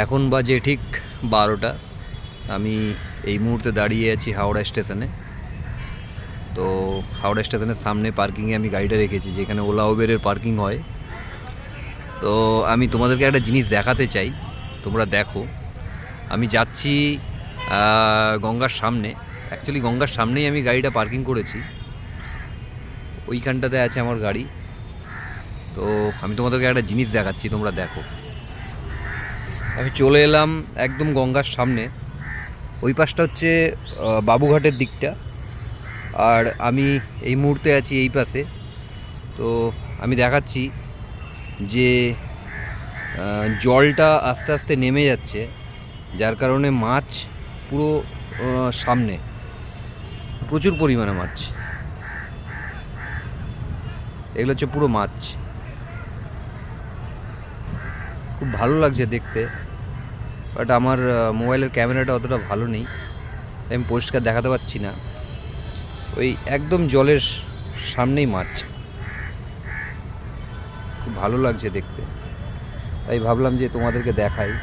এখন বাজে ঠিক 12টা। আমি এই মুহূর্তে দাঁড়িয়ে আছি হাওড়া স্টেশনে। তো হাওড়া স্টেশনের সামনে পার্কিংয়ে আমি গাড়িটা রেখেছি, যেখানে ওলা উবেরের পার্কিং হয়। তো আমি তোমাদেরকে একটা জিনিস দেখাতে চাই, তোমরা দেখো। আমি যাচ্ছি গঙ্গার সামনে। অ্যাকচুয়ালি গঙ্গার সামনেই আমি গাড়িটা পার্কিং করেছি, ওইখানটাতে আছে আমার গাড়ি। তো আমি তোমাদেরকে একটা জিনিস দেখাচ্ছি, তোমরা দেখো। আমি চলে এলাম একদম গঙ্গার সামনে। ওই পাশটা হচ্ছে বাবুঘাটের দিকটা, আর আমি এই মুহূর্তে আছি এই পাশে। তো আমি দেখাচ্ছি যে জলটা আস্তে আস্তে নেমে যাচ্ছে, যার কারণে মাছ পুরো সামনে, প্রচুর পরিমাণে মাছ। এগুলো হচ্ছে পুরো মাছ, খুব ভালো লাগছে দেখতে। বাট আমার মোবাইলের ক্যামেরাটা অতটা ভালো নেই, আমি পরিষ্কার দেখাতে পারছি না। ওই একদম জলের সামনেই মাছ, খুব ভালো লাগছে দেখতে, তাই ভাবলাম যে তোমাদেরকে দেখাই।